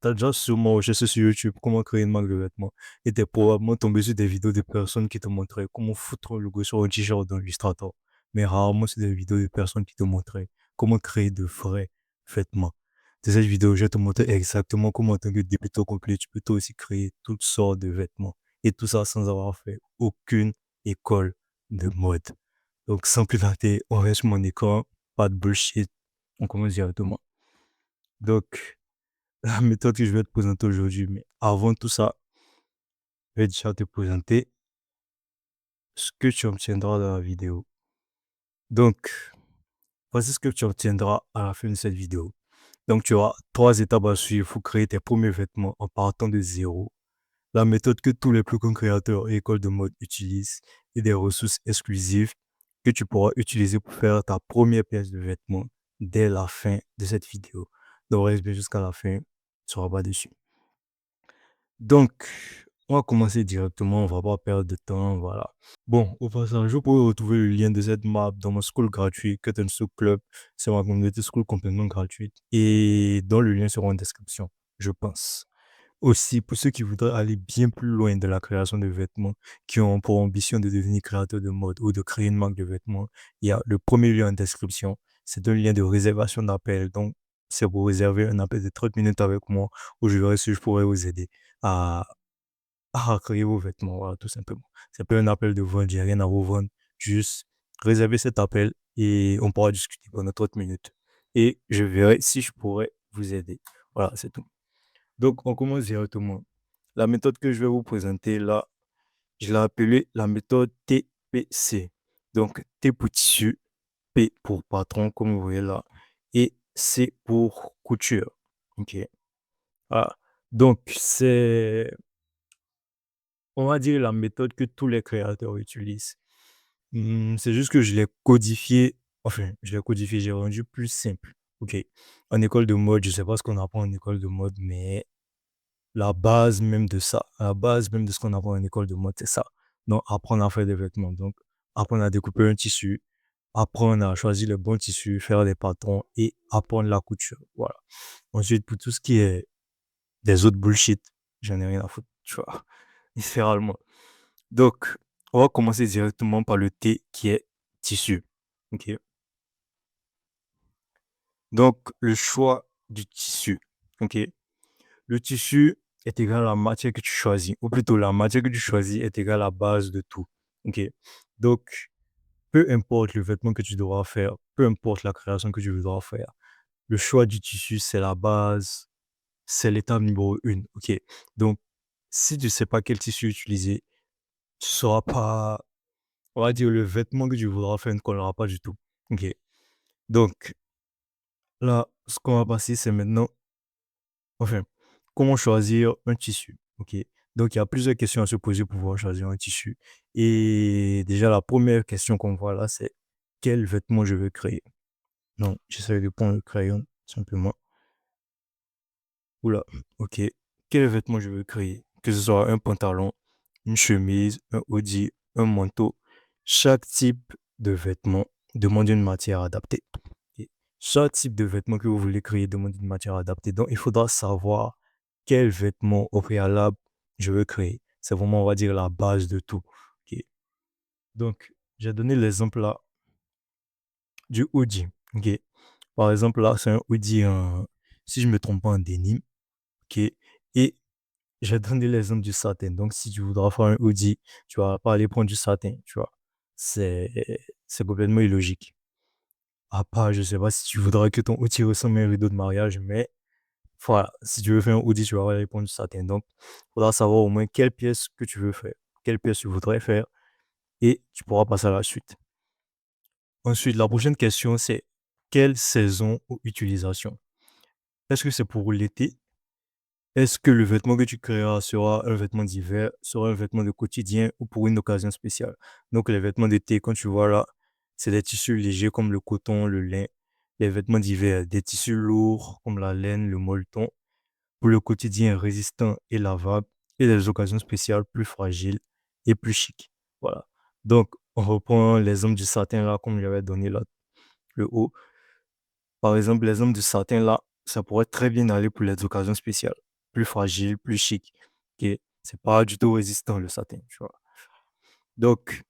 T'as déjà sûrement recherché sur YouTube comment créer une marque de vêtements et t'es probablement tombé sur des vidéos de personnes qui te montraient comment foutre le logo sur un t-shirt dans Illustrator. Mais rarement sur des vidéos de personnes qui te montraient comment créer de vrais vêtements. Dans cette vidéo, je vais te montrer exactement comment, en tant que débutant complet, tu peux toi aussi créer toutes sortes de vêtements. Et tout ça sans avoir fait aucune école de mode. Donc, sans plus tarder, on reste sur mon écran, pas de bullshit, on commence directement. Donc, la méthode que je vais te présenter aujourd'hui, mais avant tout ça, je vais déjà te présenter ce que tu obtiendras dans la vidéo. Donc, voici ce que tu obtiendras à la fin de cette vidéo. Donc, tu auras 3 étapes à suivre pour créer tes premiers vêtements en partant de zéro. La méthode que tous les plus grands créateurs et écoles de mode utilisent et des ressources exclusives que tu pourras utiliser pour faire ta première pièce de vêtement dès la fin de cette vidéo. Donc, reste bien jusqu'à la fin, tu ne seras pas dessus. Donc, on va commencer directement, on va pas perdre de temps, voilà. Bon, au passage, vous pouvez retrouver le lien de cette map dans mon school gratuit, Cut School Club. C'est ma communauté school complètement gratuite. Et dans le lien sera en description, je pense. Aussi, pour ceux qui voudraient aller bien plus loin de la création de vêtements, qui ont pour ambition de devenir créateur de mode ou de créer une marque de vêtements, il y a le premier lien en description. C'est un lien de réservation d'appel. Donc, c'est pour réserver un appel de 30 minutes avec moi où je verrai si je pourrais vous aider à, à créer vos vêtements, voilà, tout simplement. C'est pas un appel de vente, j'ai rien à vous vendre. Juste réserver cet appel et on pourra discuter pendant 30 minutes. Et je verrai si je pourrais vous aider. Voilà, c'est tout. Donc, on commence directement. La méthode que je vais vous présenter là, je l'ai appelée la méthode TPC. Donc, T pour tissu, P pour patron, comme vous voyez là, et C pour couture. OK. Voilà. Donc, c'est, on va dire, la méthode que tous les créateurs utilisent. C'est juste que je l'ai codifié, enfin, je l'ai codifié, j'ai rendu plus simple. OK. En école de mode, je sais pas ce qu'on apprend en école de mode, mais la base même de ça, la base même de ce qu'on apprend en école de mode, c'est ça. Donc, apprendre à faire des vêtements. Donc, apprendre à découper un tissu, apprendre à choisir le bon tissu, faire des patrons et apprendre la couture. Voilà. Ensuite, pour tout ce qui est des autres bullshit, j'en ai rien à foutre, tu vois, littéralement. Donc, on va commencer directement par le T qui est tissu. OK. Donc, le choix du tissu. OK. Le tissu est égal à la matière que tu choisis, ou plutôt la matière que tu choisis est égale à la base de tout. OK. Donc, peu importe le vêtement que tu devras faire, peu importe la création que tu voudras faire, le choix du tissu, c'est la base, c'est l'étape numéro 1. OK. Donc, si tu ne sais pas quel tissu utiliser, tu ne sauras pas, on va dire, le vêtement que tu voudras faire ne collera pas du tout. OK. Donc, là, ce qu'on va passer, c'est maintenant, enfin, comment choisir un tissu? OK. Donc, il y a plusieurs questions à se poser pour pouvoir choisir un tissu. Et déjà, la première question qu'on voit là, c'est quel vêtement je veux créer? Donc, j'essaie de prendre le crayon, simplement. Oula, OK. Quel vêtement je veux créer? Que ce soit un pantalon, une chemise, un hoodie, un manteau. Chaque type de vêtement demande une matière adaptée. Et chaque type de vêtement que vous voulez créer demande une matière adaptée. Donc, il faudra savoir quel vêtement au préalable je veux créer. C'est vraiment, on va dire, la base de tout. OK. Donc, j'ai donné l'exemple là du hoodie. OK. Par exemple, là, c'est un hoodie, si je ne me trompe pas, en denim. OK. Et j'ai donné l'exemple du satin. Donc, si tu voudras faire un hoodie, tu vas pas aller prendre du satin, tu vois. C'est, c'est complètement illogique. À part, je sais pas si tu voudras que ton hoodie ressemble à un rideau de mariage, mais voilà, si tu veux faire un hoodie, tu vas aller prendre du satin. Donc, il faudra savoir au moins quelle pièce que tu veux faire, quelle pièce tu voudrais faire, et tu pourras passer à la suite. Ensuite, la prochaine question, c'est quelle saison ou utilisation? Est-ce que c'est pour l'été? Est-ce que le vêtement que tu créeras sera un vêtement d'hiver, sera un vêtement de quotidien ou pour une occasion spéciale? Donc, les vêtements d'été, quand tu vois là, c'est des tissus légers comme le coton, le lin. Les vêtements d'hiver, des tissus lourds comme la laine, le molleton. Pour le quotidien, résistant et lavable. Et les occasions spéciales plus fragiles et plus chic. Voilà. Donc, on reprend l'exemple du satin là, comme j'avais donné là, le haut. Par exemple, l'exemple du satin là, ça pourrait très bien aller pour les occasions spéciales. plus fragile, plus chic. Ok, c'est pas du tout résistant le satin, tu vois. Donc,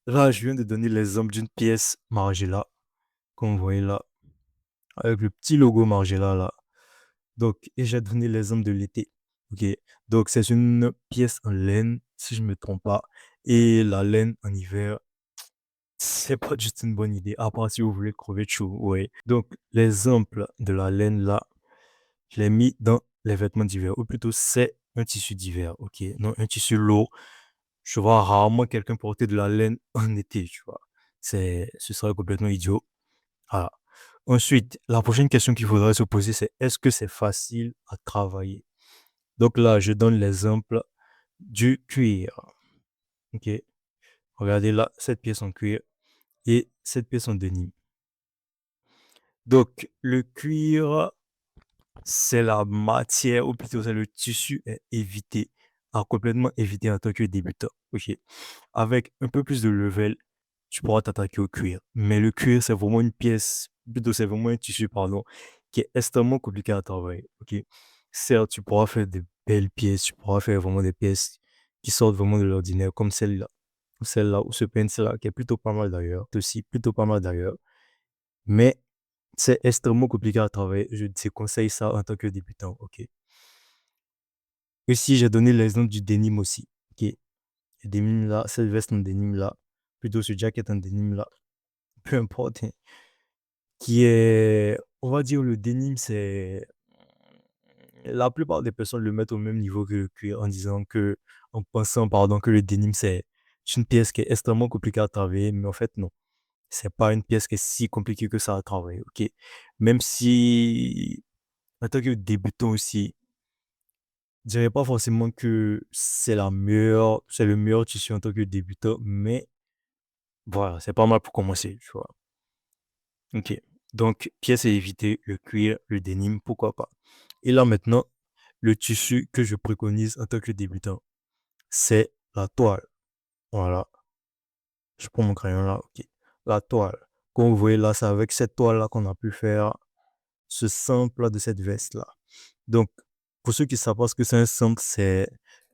là, je viens de donner l'exemple d'une pièce Margiela, comme vous voyez là, avec le petit logo Margiela là. Donc, et j'ai donné l'exemple de l'été. Ok, donc c'est une pièce en laine, si je ne me trompe pas. Et la laine en hiver, c'est pas juste une bonne idée, à part si vous voulez crever de chaud, ouais. Donc, l'exemple de la laine là, je l'ai mis dans les vêtements d'hiver, ou plutôt c'est un tissu d'hiver, ok. Non, un tissu lourd. Je vois rarement quelqu'un porter de la laine en été, tu vois. Ce serait complètement idiot. Voilà. Ensuite, la prochaine question qu'il faudrait se poser, c'est est-ce que c'est facile à travailler? Donc là, je donne l'exemple du cuir. Ok. Regardez là, cette pièce en cuir et cette pièce en denim. Donc, le cuir, c'est la matière, ou plutôt c'est le tissu à éviter, à complètement éviter en tant que débutant. Ok. Avec un peu plus de level, tu pourras t'attaquer au cuir. Mais le cuir, c'est vraiment une pièce, plutôt c'est vraiment un tissu, pardon, qui est extrêmement compliqué à travailler. Ok. Certes, tu pourras faire de belles pièces, tu pourras faire vraiment des pièces qui sortent vraiment de l'ordinaire, comme celle-là, ou ce pinceau-là, qui est plutôt pas mal d'ailleurs, c'est aussi plutôt pas mal d'ailleurs. Mais c'est extrêmement compliqué à travailler. Je te conseille ça en tant que débutant. Ok. Ici, j'ai donné l'exemple du denim aussi. Ok. Le denim là, cette veste en denim là, plutôt ce jacket en denim là, peu importe, hein, qui est, on va dire, le denim, c'est, la plupart des personnes le mettent au même niveau que le cuir en disant que, en pensant, pardon, que le denim, c'est une pièce qui est extrêmement compliquée à travailler, mais en fait, non. C'est pas une pièce qui est si compliquée que ça à travailler, ok? Même si, en tant que débutant aussi, je dirais pas forcément que c'est le meilleur tissu en tant que débutant, mais voilà, c'est pas mal pour commencer, tu vois. Ok. Donc, pièce à éviter, le cuir, le denim, pourquoi pas. Et là maintenant, le tissu que je préconise en tant que débutant, c'est la toile. Voilà. Je prends mon crayon là, ok. La toile. Comme vous voyez là, c'est avec cette toile là qu'on a pu faire ce simple là de cette veste là. Donc, pour ceux qui savent pas ce que c'est un sample, c'est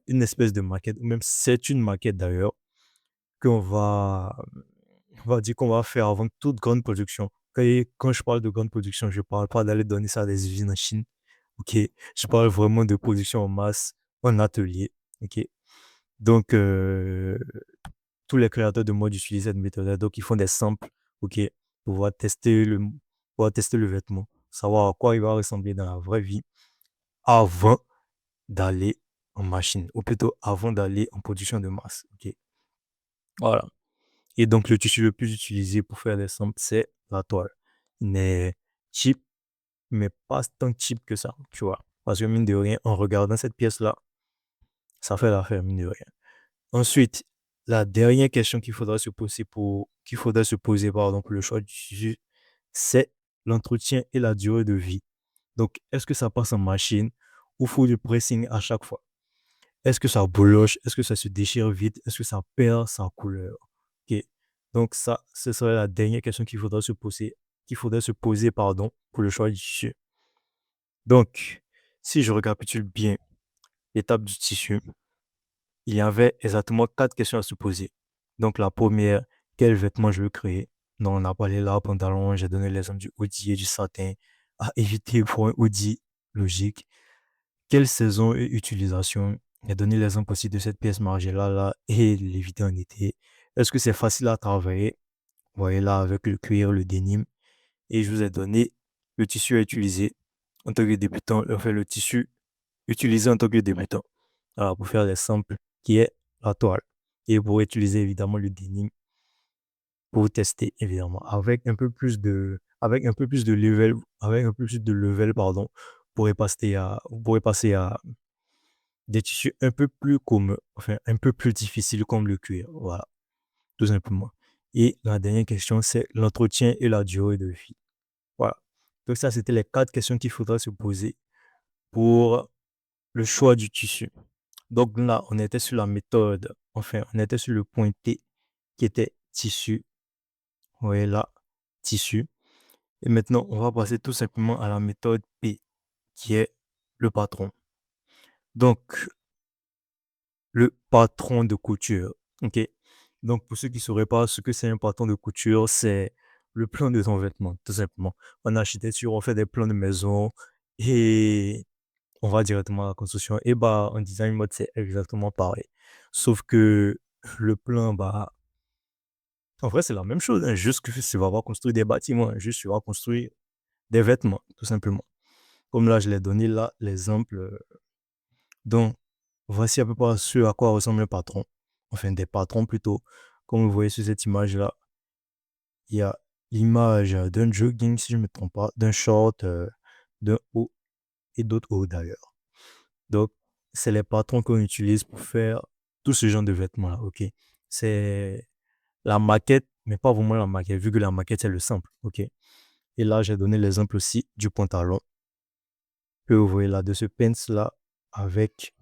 une espèce de maquette, ou même c'est une maquette d'ailleurs, qu'on va, on va dire qu'on va faire avant toute grande production. Quand je parle de grande production, je parle pas d'aller donner ça à des usines en Chine. Ok, je parle vraiment de production en masse, en atelier. Ok, donc tous les créateurs de mode utilisent cette méthode. Donc ils font des samples. Ok, pour pouvoir tester le vêtement, savoir à quoi il va ressembler dans la vraie vie avant d'aller en machine, ou plutôt avant d'aller en production de masse. Ok, voilà. Et donc, le tissu le plus utilisé pour faire des samples, c'est la toile. Il n'est cheap, mais pas tant cheap que ça, tu vois. Parce que mine de rien, en regardant cette pièce-là, ça fait l'affaire, mine de rien. Ensuite, la dernière question qu'il faudra se poser, pardon, pour le choix du tissu, c'est l'entretien et la durée de vie. Donc, est-ce que ça passe en machine ou faut du pressing à chaque fois? Est-ce que ça bouloche? Est-ce que ça se déchire vite? Est-ce que ça perd sa couleur? Ok. Donc ça, ce serait la dernière question qu'il faudrait se poser, pardon, pour le choix du tissu. Donc, si je récapitule bien l'étape du tissu, il y avait exactement 4 questions à se poser. Donc la première, quel vêtement je veux créer? Donc on a parlé là, pantalon, j'ai donné l'exemple du hoodie et du satin à éviter pour un hoodie logique. Quelle saison et utilisation? J'ai donné l'exemple aussi de cette pièce Margiela là et l'éviter en été. Est-ce que c'est facile à travailler? Vous voyez là avec le cuir, le denim. Et je vous ai donné le tissu à utiliser en tant que débutant, enfin le tissu utilisé en tant que débutant. Alors, pour faire des samples qui est la toile. Et pour utiliser évidemment le denim pour tester évidemment avec un peu plus de level, pardon, vous pourrez passer à des tissus un peu plus communs, enfin un peu plus difficiles comme le cuir. Voilà, tout simplement. Et la dernière question, c'est l'entretien et la durée de vie. Voilà. Donc ça, c'était les 4 questions qu'il faudra se poser pour le choix du tissu. Donc là, on était sur la méthode, enfin, on était sur le point T qui était tissu. Vous voyez là, tissu. Et maintenant, on va passer tout simplement à la méthode P qui est le patron. Donc, le patron de couture. OK? Donc, pour ceux qui ne sauraient pas ce que c'est un patron de couture, c'est le plan de ton vêtement, tout simplement. En architecture, on fait des plans de maison et on va directement à la construction. Et bah, en design mode, c'est exactement pareil. Sauf que le plan, bah, en vrai, c'est la même chose, hein, juste que tu vas pas construire des bâtiments, hein, juste tu vas construire des vêtements, tout simplement. Comme là, je l'ai donné là, l'exemple. Donc, voici à peu près ce à quoi ressemble un patron. Enfin, des patrons plutôt. Comme vous voyez sur cette image-là, il y a l'image d'un jogging, si je ne me trompe pas, d'un short, d'un haut et d'autres hauts d'ailleurs. Donc, c'est les patrons qu'on utilise pour faire tout ce genre de vêtements-là, ok? C'est la maquette, mais pas vraiment la maquette, vu que la maquette, c'est le simple, ok? Et là, j'ai donné l'exemple aussi du pantalon que vous voyez là, de ce pants-là avec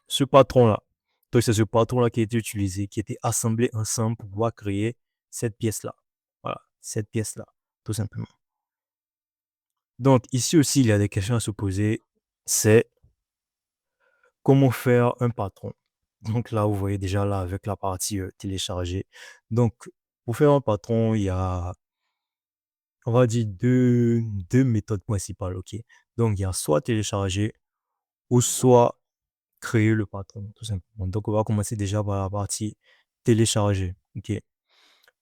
ce patron-là. Donc, c'est ce patron-là qui a été utilisé, qui a été assemblé ensemble pour pouvoir créer cette pièce-là. Voilà, cette pièce-là, tout simplement. Donc, ici aussi, il y a des questions à se poser. C'est comment faire un patron. Donc là, vous voyez déjà là avec la partie téléchargée. Donc, pour faire un patron, il y a, on va dire, deux méthodes principales. OK. Donc, il y a soit télécharger ou soit créer le patron, tout simplement. Donc, on va commencer déjà par la partie télécharger. OK.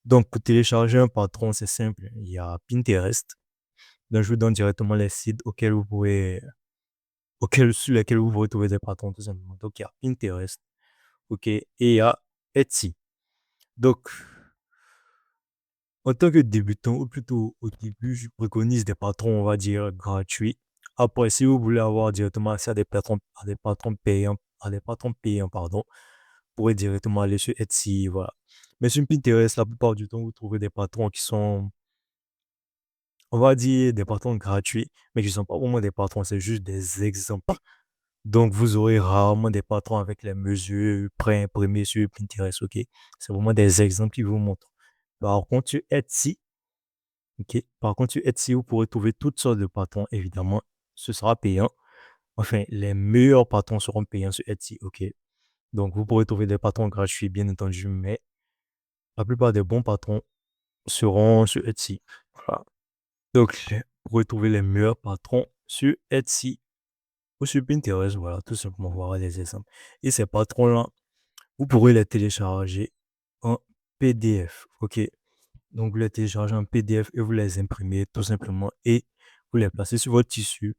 Donc, pour télécharger un patron, c'est simple. Il y a Pinterest. Donc, je vous donne directement les sites sur lesquels vous pouvez trouver des patrons, tout simplement. Donc, il y a Pinterest. OK. Et il y a Etsy. Donc, en tant que débutant, ou plutôt au début, je préconise des patrons, on va dire, gratuits. Après, si vous voulez avoir directement accès à des patrons payants, pardon, vous pourrez directement aller sur Etsy, voilà. Mais sur Pinterest, la plupart du temps, vous trouvez des patrons qui sont, on va dire, des patrons gratuits, mais qui ne sont pas vraiment des patrons, c'est juste des exemples. Donc, vous aurez rarement des patrons avec les mesures pré-imprimées sur Pinterest, ok? C'est vraiment des exemples qui vous montrent. Par contre, sur Etsy, ok? Par contre, sur Etsy, vous pourrez trouver toutes sortes de patrons, évidemment. Ce sera payant. Enfin, les meilleurs patrons seront payants sur Etsy, ok? Donc, vous pourrez trouver des patrons gratuits, bien entendu, mais la plupart des bons patrons seront sur Etsy. Voilà. Donc, vous pourrez trouver les meilleurs patrons sur Etsy ou sur Pinterest, voilà, tout simplement, voilà des exemples. Et ces patrons-là, vous pourrez les télécharger en PDF, ok? Donc, vous les téléchargez en PDF et vous les imprimez tout simplement et vous les placez sur votre tissu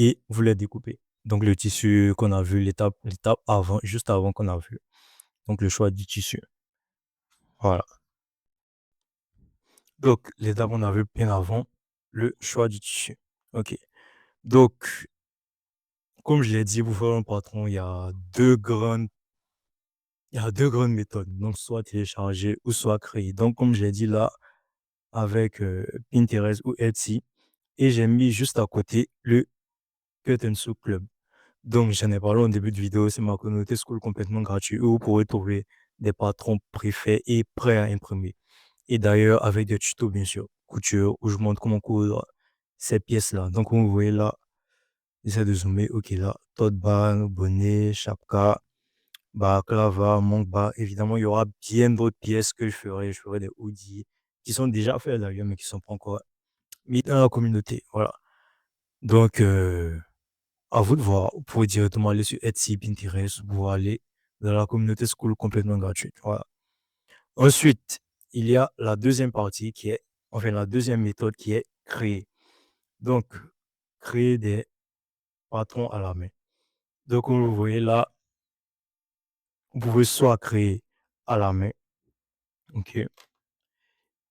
et vous les découpez. Donc, le tissu qu'on a vu, l'étape avant, juste avant qu'on a vu. Donc, le choix du tissu. Voilà. Donc, l'étape qu'on a vu bien avant, le choix du tissu. OK. Donc, comme je l'ai dit, pour faire un patron, il y a deux grandes méthodes. Donc, soit télécharger ou soit créer. Donc, comme je l'ai dit là, avec Pinterest ou Etsy, et j'ai mis juste à côté le Cut and Sew Club. Donc, j'en ai parlé au début de vidéo, c'est ma communauté school complètement gratuite où vous pourrez trouver des patrons préfaits et prêts à imprimer. Et d'ailleurs, avec des tutos, bien sûr, couture, où je montre comment coudre ces pièces-là. Donc, comme vous voyez là, j'essaie de zoomer, ok, là, tote bag, bonnet, chapka, baklava, monk bar. Évidemment, il y aura bien d'autres pièces que je ferai. Je ferai des hoodies qui sont déjà faits d'ailleurs, mais qui ne sont pas encore mis dans la communauté. Voilà. Donc, à vous de voir. Vous pouvez directement aller sur Etsy, Pinterest, vous aller dans la communauté school complètement gratuite. Voilà. Ensuite, il y a la deuxième partie enfin, la deuxième méthode qui est créer. Donc, créer des patrons à la main. Donc, comme vous voyez là, vous pouvez soit créer à la main, ok,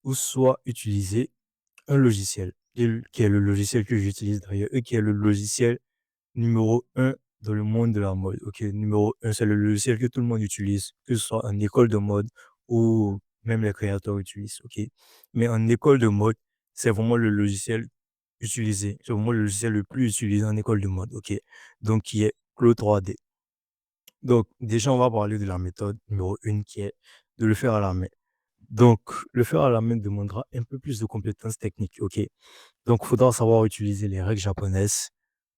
ou soit utiliser un logiciel, qui est le logiciel que j'utilise d'ailleurs, et qui est le logiciel numéro un dans le monde de la mode. Ok, numéro un, c'est le logiciel que tout le monde utilise, que ce soit en école de mode ou même les créateurs utilisent. Ok, mais en école de mode, c'est vraiment le logiciel utilisé. C'est vraiment le logiciel le plus utilisé en école de mode. Ok, donc qui est Clo 3D. Donc, déjà, on va parler de la méthode numéro une qui est de le faire à la main. Donc, le faire à la main demandera un peu plus de compétences techniques. Ok, donc, il faudra savoir utiliser les règles japonaises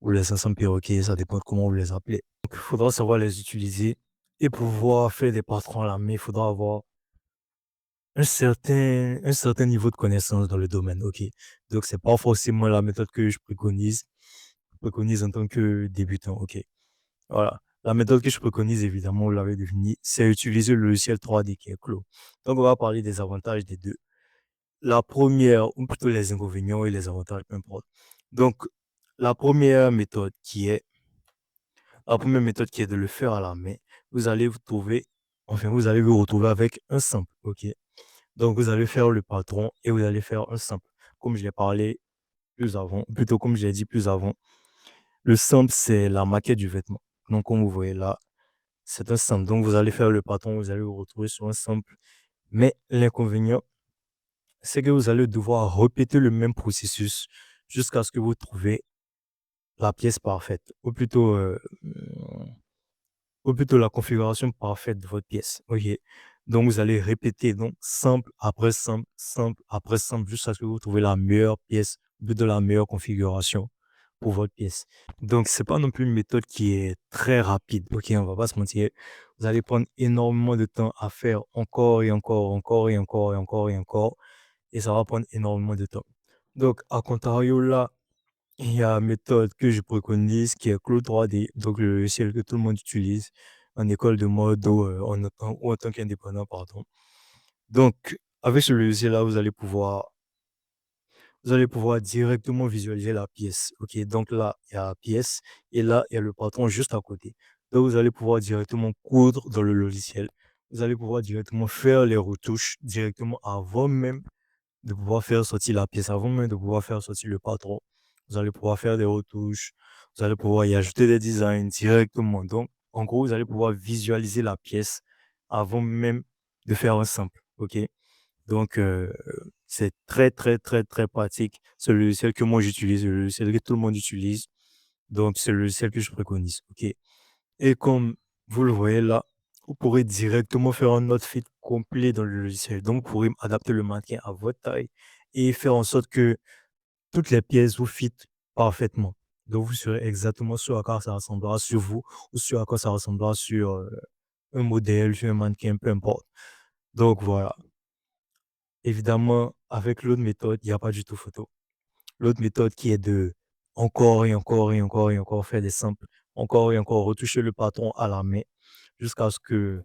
ou les ensembles perroquets, ça dépend de comment vous les appelez. Donc, il faudra savoir les utiliser et pouvoir faire des patrons à la main, il faudra avoir un certain niveau de connaissance dans le domaine, ok. Donc, c'est pas forcément la méthode que je préconise en tant que débutant, ok. Voilà. La méthode que je préconise, évidemment, vous l'avez deviné, c'est utiliser le logiciel 3D qui est Clo. Donc, on va parler des avantages des deux. La première, ou plutôt les inconvénients et les avantages, peu importe. Donc, la première méthode qui est, la première méthode qui est de le faire à la main, vous allez vous allez vous retrouver avec un simple, ok. Donc, vous allez faire le patron et vous allez faire un simple. Comme je l'ai parlé plus avant, plutôt comme je l'ai dit plus avant, le simple, c'est la maquette du vêtement. Donc, comme vous voyez là, c'est un simple. Donc, vous allez faire le patron, vous allez vous retrouver sur un simple. Mais l'inconvénient, c'est que vous allez devoir répéter le même processus jusqu'à ce que vous trouviez la pièce parfaite, ou plutôt la configuration parfaite de votre pièce. Ok. Donc, vous allez répéter donc simple après simple, jusqu'à ce que vous trouvez la meilleure pièce, ou plutôt la meilleure configuration pour votre pièce. Donc, c'est pas non plus une méthode qui est très rapide. Ok, on va pas se mentir. Vous allez prendre énormément de temps à faire encore et encore, encore et encore et encore et encore, et ça va prendre énormément de temps. Donc, à contrario, là, il y a une méthode que je préconise qui est Claude 3D, donc le logiciel que tout le monde utilise en école de mode ou en tant qu'indépendant, pardon. Donc, avec ce logiciel-là, vous allez pouvoir directement visualiser la pièce. Ok, donc là, il y a la pièce et là, il y a le patron juste à côté. Donc, vous allez pouvoir directement coudre dans le logiciel. Vous allez pouvoir directement faire les retouches directement avant même de pouvoir faire sortir la pièce, avant même de pouvoir faire sortir le patron. Vous allez pouvoir faire des retouches, vous allez pouvoir y ajouter des designs directement. Donc, en gros, vous allez pouvoir visualiser la pièce avant même de faire un simple. OK? Donc, c'est très, très, très, très pratique. C'est le logiciel que moi j'utilise, le logiciel que tout le monde utilise. Donc, c'est le logiciel que je préconise. OK? Et comme vous le voyez là, vous pourrez directement faire un outfit complet dans le logiciel. Donc, vous pourrez adapter le mannequin à votre taille et faire en sorte que toutes les pièces vous fit parfaitement. Donc, vous saurez exactement sur à quoi ça ressemblera sur vous ou sur à quoi ça ressemblera sur un modèle, sur un mannequin, peu importe. Donc, voilà. Évidemment, avec l'autre méthode, il n'y a pas du tout photo. L'autre méthode qui est de encore et encore et encore et encore faire des samples, encore et encore retoucher le patron à la main jusqu'à ce que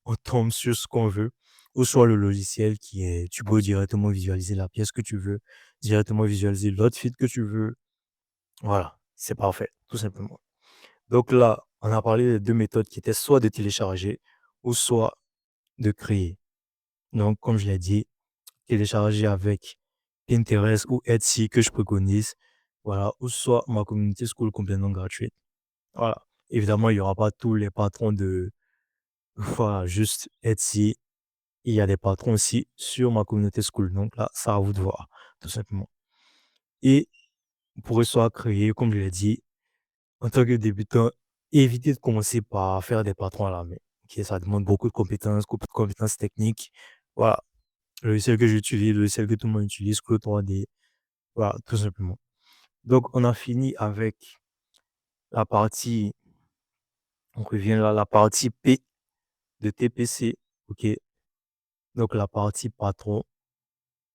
on tombe sur ce qu'on veut, ou soit le logiciel qui est, tu peux directement visualiser la pièce que tu veux, directement visualiser l'outfit que tu veux. Voilà, c'est parfait, tout simplement. Donc là, on a parlé des deux méthodes qui étaient soit de télécharger ou soit de créer. Donc, comme je l'ai dit, télécharger avec Pinterest ou Etsy que je préconise. Voilà, ou soit ma communauté school complètement gratuite. Voilà. Évidemment, il n'y aura pas tous les patrons de, voilà, juste Etsy. Il y a des patrons aussi sur ma communauté school. Donc là, ça à vous de voir, tout simplement. Et vous pourrez soit créer, comme je l'ai dit, en tant que débutant, évitez de commencer par faire des patrons à la main. Ok, ça demande beaucoup de compétences techniques. Voilà. Le logiciel que j'utilise, le logiciel que tout le monde utilise, Clo 3D. Voilà, tout simplement. Donc, on a fini avec la partie, on revient là, la partie P de TPC. OK. Donc, la partie patron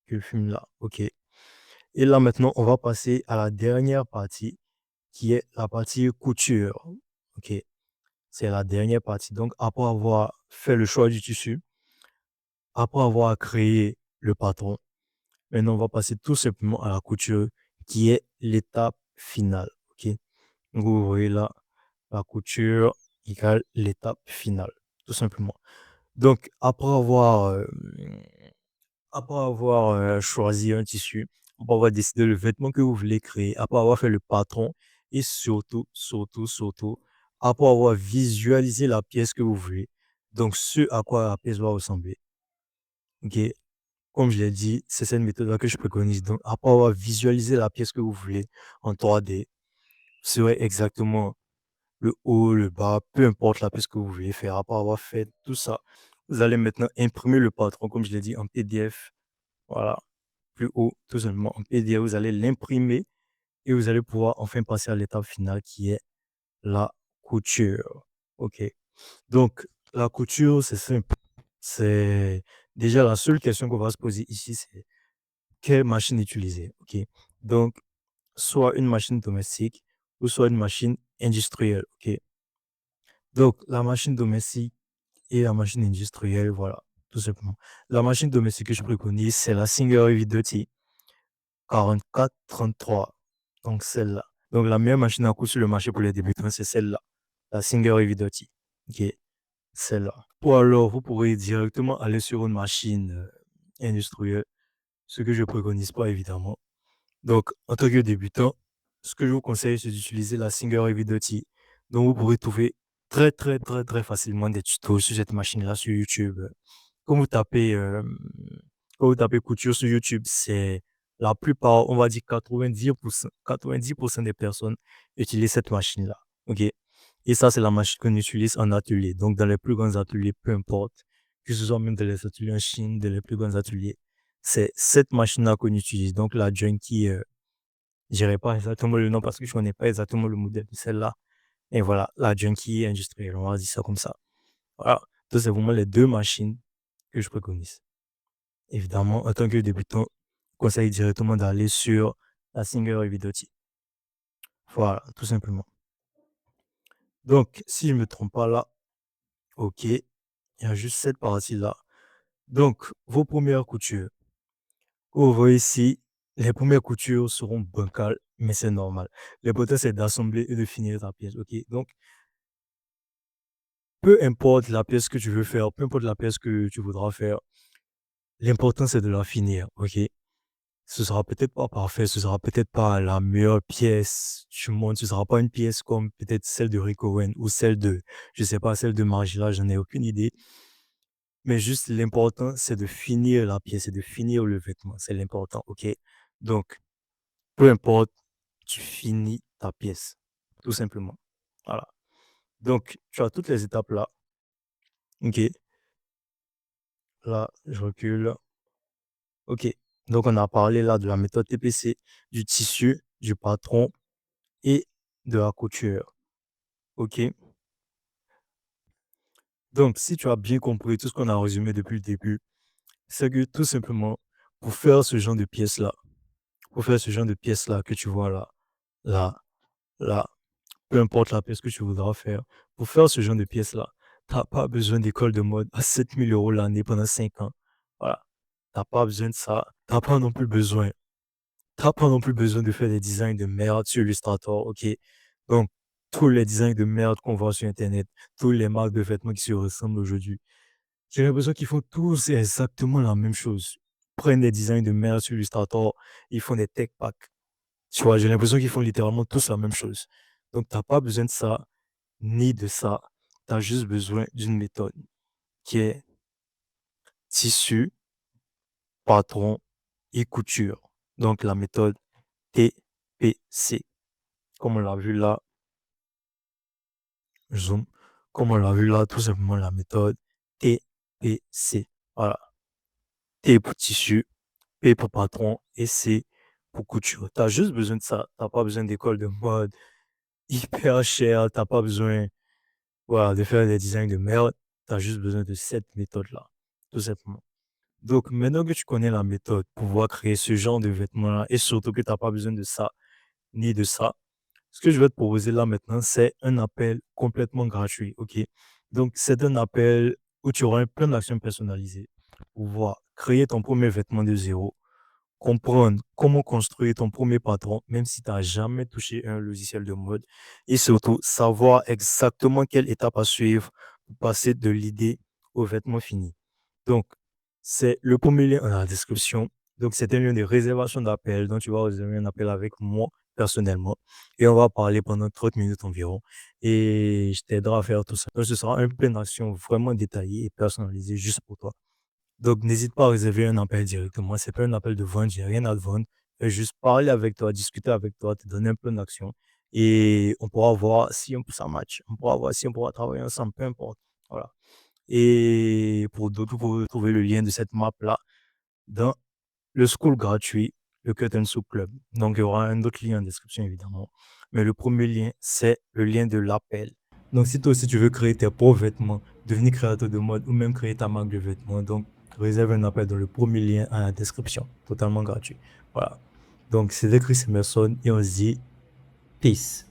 que je filme là. OK. Et là, maintenant, on va passer à la dernière partie qui est la partie couture. OK. C'est la dernière partie. Donc, après avoir fait le choix du tissu, après avoir créé le patron, maintenant, on va passer tout simplement à la couture qui est l'étape finale. OK. Donc, vous voyez là, la couture égale l'étape finale, tout simplement. Donc, après avoir choisi un tissu, après avoir décidé le vêtement que vous voulez créer, après avoir fait le patron et surtout, surtout, surtout, après avoir visualisé la pièce que vous voulez, donc ce à quoi la pièce va ressembler. OK? Comme je l'ai dit, c'est cette méthode-là que je préconise. Donc, après avoir visualisé la pièce que vous voulez en 3D, vous saurez exactement le haut, le bas, peu importe la pièce que vous voulez faire. Après avoir fait tout ça, vous allez maintenant imprimer le patron, comme je l'ai dit, en PDF. Voilà, plus haut, tout simplement en PDF. Vous allez l'imprimer et et vous allez pouvoir enfin passer à l'étape finale qui est la couture. OK. Donc, la couture, c'est simple. C'est déjà la seule question qu'on va se poser ici, c'est quelle machine utiliser. OK. Donc, soit une machine domestique ou soit une machine industrielle. OK. Donc, la machine domestique et la machine industrielle, voilà, tout simplement. La machine domestique que je préconise, c'est la Singer Heavy Duty 4433. Donc, celle-là. Donc, la meilleure machine à coudre sur le marché pour les débutants, c'est celle-là. La Singer Heavy Duty. OK. Celle-là. Ou alors, vous pourrez directement aller sur une machine industrielle, ce que je ne préconise pas, évidemment. Donc, en tant que débutant, ce que je vous conseille, c'est d'utiliser la Singer Heavy Duty. Donc, vous pourrez trouver très, très, très, très facilement des tutos sur cette machine-là sur YouTube. Quand vous tapez, euh, Quand vous tapez couture sur YouTube, c'est la plupart, on va dire 90% des personnes utilisent cette machine-là. OK? Et ça, c'est la machine qu'on utilise en atelier. Donc, dans les plus grands ateliers, peu importe, que ce soit même dans les ateliers en Chine, dans les plus grands ateliers, c'est cette machine-là qu'on utilise. Donc, la Junkie, je dirais pas exactement le nom parce que je connais pas exactement le modèle de celle-là. Et voilà, la Junkie industrielle, on va dire ça comme ça. Voilà. Donc, c'est vraiment les deux machines que je préconise. Évidemment, en tant que débutant, je conseille directement d'aller sur la Singer Heavy Duty. Voilà, tout simplement. Donc, si je ne me trompe pas là, OK, il y a juste cette partie-là. Donc, vos premières coutures. Vous voyez ici, les premières coutures seront bancales, mais c'est normal. L'important, c'est d'assembler et de finir ta pièce. OK, donc, peu importe la pièce que tu veux faire, peu importe la pièce que tu voudras faire, l'important, c'est de la finir. OK, ce sera peut-être pas parfait, ce sera peut-être pas la meilleure pièce du monde, ce sera pas une pièce comme peut-être celle de Rick Owen ou celle de, je sais pas, celle de Margiela, j'en ai aucune idée. Mais juste l'important, c'est de finir la pièce et de finir le vêtement. C'est l'important, OK? Donc, peu importe, tu finis ta pièce, tout simplement. Voilà. Donc, tu as toutes les étapes là. OK? Là, je recule. OK. Donc, on a parlé là de la méthode TPC, du tissu, du patron et de la couture. OK? Donc, si tu as bien compris tout ce qu'on a résumé depuis le début, c'est que tout simplement, pour faire ce genre de pièces-là, pour faire ce genre de pièces-là que tu vois là, là, là, peu importe la pièce que tu voudras faire, pour faire ce genre de pièces-là, tu n'as pas besoin d'école de mode à 7 000 € l'année pendant 5 ans. Voilà. Tu n'as pas besoin de ça. Tu n'as pas non plus besoin. T'as pas non plus besoin de faire des designs de merde sur Illustrator, ok? Donc, tous les designs de merde qu'on voit sur Internet, tous les marques de vêtements qui se ressemblent aujourd'hui, j'ai l'impression qu'ils font tous exactement la même chose. Ils prennent des designs de merde sur Illustrator, ils font des tech packs. Tu vois, j'ai l'impression qu'ils font littéralement tous la même chose. Donc, t'as pas besoin de ça, ni de ça. Tu as juste besoin d'une méthode qui est tissu, patron et couture. Donc, la méthode TPC. Comme on l'a vu là, zoom, comme on l'a vu là, tout simplement la méthode TPC. Voilà. T pour tissu, P pour patron et C pour couture. Tu as juste besoin de ça. Tu n'as pas besoin d'école de mode hyper cher. Tu n'as pas besoin, voilà, de faire des designs de merde. Tu as juste besoin de cette méthode-là. Tout simplement. Donc, maintenant que tu connais la méthode pour pouvoir créer ce genre de vêtements-là et surtout que tu n'as pas besoin de ça ni de ça, ce que je vais te proposer là maintenant, c'est un appel complètement gratuit. OK? Donc, c'est un appel où tu auras un plan d'actions personnalisées pour pouvoir créer ton premier vêtement de zéro, comprendre comment construire ton premier patron, même si tu n'as jamais touché un logiciel de mode, et surtout savoir exactement quelle étape à suivre pour passer de l'idée au vêtement fini. Donc, c'est le premier lien dans la description. Donc, c'est un lien de réservation d'appel. Donc, tu vas réserver un appel avec moi personnellement. Et on va parler pendant 30 minutes environ. Et je t'aiderai à faire tout ça. Donc, ce sera un plan d'action vraiment détaillé et personnalisé juste pour toi. Donc, n'hésite pas à réserver un appel directement. C'est pas un appel de vente, j'ai rien à te vendre. Je vais juste parler avec toi, discuter avec toi, te donner un plan d'action. Et on pourra voir si ça match. On pourra voir si on pourra travailler ensemble, peu importe. Voilà. Et pour d'autres, vous pouvez trouver le lien de cette map-là dans le school gratuit le Curtain Soup Club. Donc, il y aura un autre lien en description, évidemment. Mais le premier lien, c'est le lien de l'appel. Donc, si toi aussi tu veux créer tes propres vêtements, devenir créateur de mode ou même créer ta marque de vêtements, donc réserve un appel dans le premier lien en la description, totalement gratuit. Voilà. Donc, c'était Chris Emerson et on se dit peace.